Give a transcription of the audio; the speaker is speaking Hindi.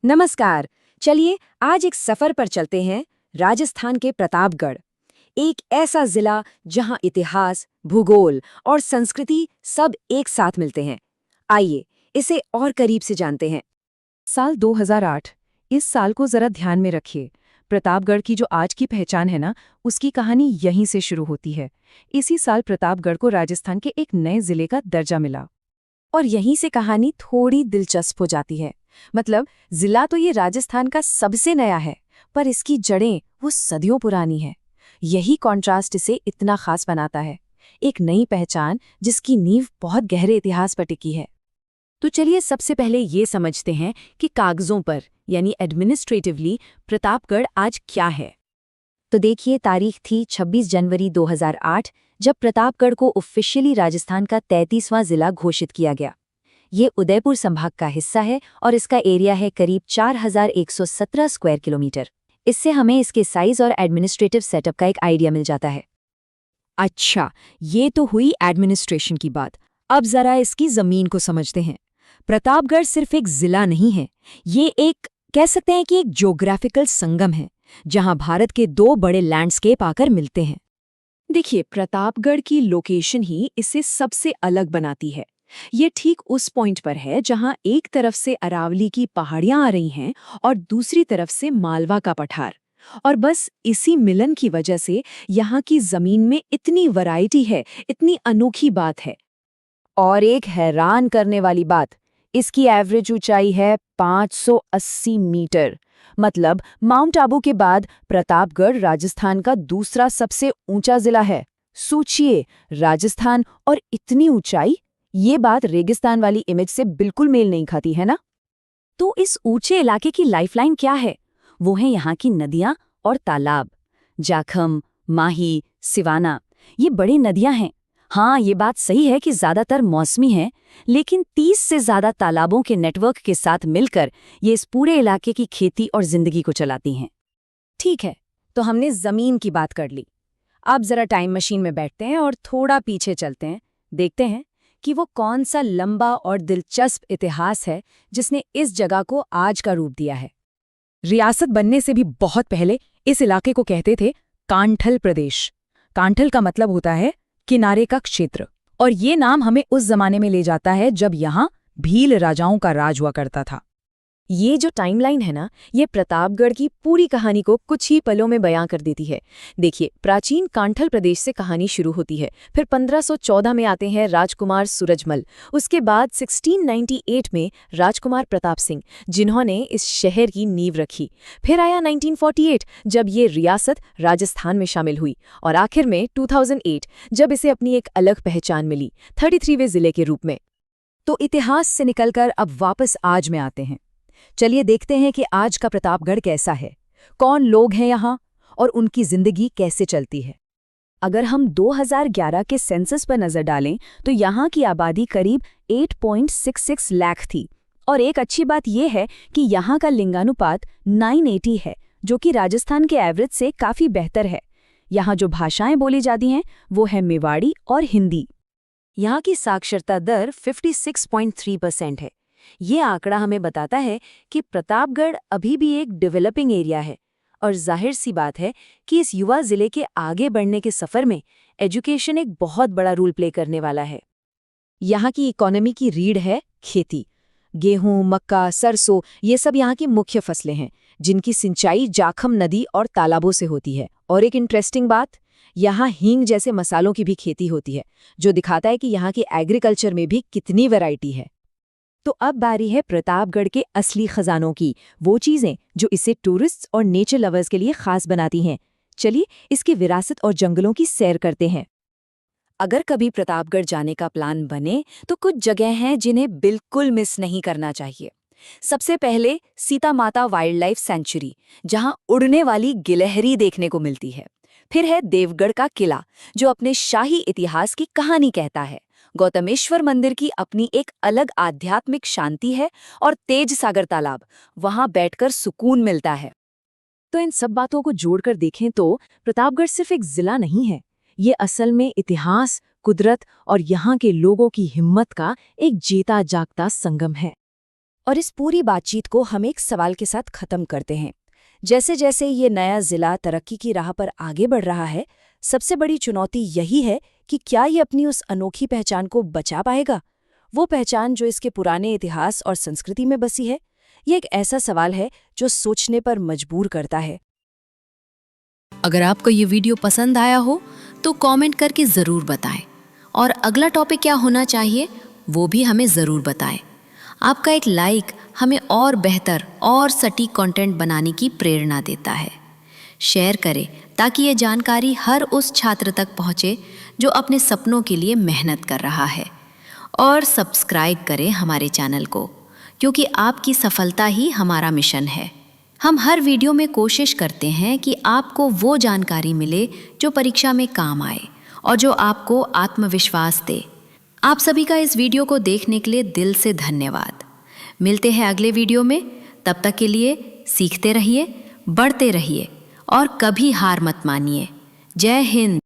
नमस्कार। चलिए आज एक सफर पर चलते हैं राजस्थान के प्रतापगढ़। एक ऐसा जिला जहां इतिहास, भूगोल और संस्कृति सब एक साथ मिलते हैं। आइए इसे और करीब से जानते हैं। साल 2008। इस साल को जरा ध्यान में रखिए। प्रतापगढ़ की जो आज की पहचान है ना, उसकी कहानी यहीं से शुरू होती है। इसी साल प्रतापगढ़ को राजस्थान के एक नए जिले का दर्जा मिला। और यहीं से कहानी थोड़ी दिलचस्प हो जाती है। मतलब जिला तो ये राजस्थान का सबसे नया है, पर इसकी जड़ें वो सदियों पुरानी है। यही कॉन्ट्रास्ट इसे इतना खास बनाता है। एक नई पहचान जिसकी नींव बहुत गहरे इतिहास पर टिकी है। तो चलिए सबसे पहले ये समझते हैं कि कागजों पर यानी एडमिनिस्ट्रेटिवली प्रतापगढ़ आज क्या है। तो देखिए, तारीख थी 26 जनवरी 2008 जब प्रतापगढ़ को ऑफिशियली राजस्थान का 33वां जिला घोषित किया गया। ये उदयपुर संभाग का हिस्सा है और इसका एरिया है करीब 4117 स्क्वायर किलोमीटर। इससे हमें इसके साइज और एडमिनिस्ट्रेटिव सेटअप का एक आइडिया मिल जाता है। अच्छा, ये तो हुई एडमिनिस्ट्रेशन की बात। अब जरा इसकी जमीन को समझते हैं। प्रतापगढ़ सिर्फ एक जिला नहीं है, ये एक कह सकते हैं कि एक ज्योग्राफिकल संगम है, जहां भारत के दो बड़े लैंडस्केप आकर मिलते हैं। देखिए, प्रतापगढ़ की लोकेशन ही इसे सबसे अलग बनाती है। ये ठीक उस पॉइंट पर है जहां एक तरफ से अरावली की पहाड़ियां आ रही हैं और दूसरी तरफ से मालवा का पठार। और बस इसी मिलन की वजह से यहाँ की जमीन में इतनी वैरायटी है, इतनी अनोखी बात है। और एक हैरान करने वाली बात, इसकी एवरेज ऊंचाई है 580 मीटर। मतलब माउंट आबू के बाद प्रतापगढ़ राजस्थान का दूसरा सबसे ऊंचा जिला है। सोचिए, राजस्थान और इतनी ऊंचाई, ये बात रेगिस्तान वाली इमेज से बिल्कुल मेल नहीं खाती है ना। तो इस ऊंचे इलाके की लाइफलाइन क्या है? वो है यहाँ की नदियां और तालाब। जाखम, माही, सिवाना, ये बड़ी नदियां हैं। हाँ, ये बात सही है कि ज्यादातर मौसमी है, लेकिन 30 से ज्यादा तालाबों के नेटवर्क के साथ मिलकर ये इस पूरे इलाके की खेती और जिंदगी को चलाती हैं। ठीक है, तो हमने जमीन की बात कर ली। अब जरा टाइम मशीन में बैठते हैं और थोड़ा पीछे चलते हैं। देखते हैं कि वो कौन सा लंबा और दिलचस्प इतिहास है जिसने इस जगह को आज का रूप दिया है। रियासत बनने से भी बहुत पहले इस इलाके को कहते थे कांठल प्रदेश। कांठल का मतलब होता है किनारे का क्षेत्र, और ये नाम हमें उस जमाने में ले जाता है जब यहाँ भील राजाओं का राज हुआ करता था। ये जो टाइमलाइन है ना, ये प्रतापगढ़ की पूरी कहानी को कुछ ही पलों में बयां कर देती है। देखिए, प्राचीन कांठल प्रदेश से कहानी शुरू होती है। फिर 1514 में आते हैं राजकुमार सूरजमल। उसके बाद 1698 में राजकुमार प्रताप सिंह, जिन्होंने इस शहर की नींव रखी। फिर आया 1948 जब ये रियासत राजस्थान में शामिल हुई, और आखिर में 2008 जब इसे अपनी एक अलग पहचान मिली, 33वें जिले के रूप में। तो इतिहास से निकलकर अब वापस आज में आते हैं। चलिए देखते हैं कि आज का प्रतापगढ़ कैसा है, कौन लोग हैं यहाँ और उनकी जिंदगी कैसे चलती है। अगर हम 2011 के सेंसस पर नजर डालें तो यहाँ की आबादी करीब 8.66 लाख थी। और एक अच्छी बात यह है कि यहाँ का लिंगानुपात 980 है, जो कि राजस्थान के एवरेज से काफी बेहतर है। यहाँ जो भाषाएं बोली जाती हैं वो है मेवाड़ी और हिंदी। यहाँ की साक्षरता दर 56.3% है। ये आंकड़ा हमें बताता है कि प्रतापगढ़ अभी भी एक डेवलपिंग एरिया है, और जाहिर सी बात है कि इस युवा जिले के आगे बढ़ने के सफर में एजुकेशन एक बहुत बड़ा रोल प्ले करने वाला है। यहाँ की इकोनॉमी की रीढ़ है खेती। गेहूं, मक्का, सरसों, ये सब यहाँ की मुख्य फसलें हैं, जिनकी सिंचाई जाखम नदी और तालाबों से होती है। और एक इंटरेस्टिंग बात, यहाँ हींग जैसे मसालों की भी खेती होती है, जो दिखाता है कि यहाँ की एग्रीकल्चर में भी कितनी वैरायटी है। तो अब बारी है प्रतापगढ़ के असली खजानों की, वो चीजें जो इसे टूरिस्ट्स और नेचर लवर्स के लिए खास बनाती हैं। चलिए इसकी विरासत और जंगलों की सैर करते हैं। अगर कभी प्रतापगढ़ जाने का प्लान बने तो कुछ जगह हैं जिन्हें बिल्कुल मिस नहीं करना चाहिए। सबसे पहले सीता माता वाइल्ड लाइफ सेंचुरी, जहां उड़ने वाली गिलहरी देखने को मिलती है। फिर है देवगढ़ का किला, जो अपने शाही इतिहास की कहानी कहता है। गौतमेश्वर मंदिर की अपनी एक अलग आध्यात्मिक शांति है, और तेज सागर तालाब, वहां बैठकर सुकून मिलता है। तो इन सब बातों को जोड़कर देखें तो प्रतापगढ़ सिर्फ एक जिला नहीं है, ये असल में इतिहास, कुदरत और यहाँ के लोगों की हिम्मत का एक जीता जागता संगम है। और इस पूरी बातचीत को हम एक सवाल के साथ खत्म करते हैं। जैसे जैसे ये नया जिला तरक्की की राह पर आगे बढ़ रहा है, सबसे बड़ी चुनौती यही है कि क्या ये अपनी उस अनोखी पहचान को बचा पाएगा, वो पहचान जो इसके पुराने इतिहास और संस्कृति में बसी है। ये एक ऐसा सवाल है जो सोचने पर मजबूर करता है। अगर आपको ये वीडियो पसंद आया हो तो कमेंट करके ज़रूर बताएं और अगला टॉपिक क्या होना चाहिए वो भी हमें ज़रूर बताएं। आपका एक लाइक हमें और बेहतर और सटीक कंटेंट बनाने की प्रेरणा देता है। शेयर करें ताकि ये जानकारी हर उस छात्र तक पहुँचे जो अपने सपनों के लिए मेहनत कर रहा है। और सब्सक्राइब करें हमारे चैनल को, क्योंकि आपकी सफलता ही हमारा मिशन है। हम हर वीडियो में कोशिश करते हैं कि आपको वो जानकारी मिले जो परीक्षा में काम आए और जो आपको आत्मविश्वास दे। आप सभी का इस वीडियो को देखने के लिए दिल से धन्यवाद। मिलते हैं अगले वीडियो में। तब तक के लिए सीखते रहिए, बढ़ते रहिए और कभी हार मत मानिए। जय हिंद।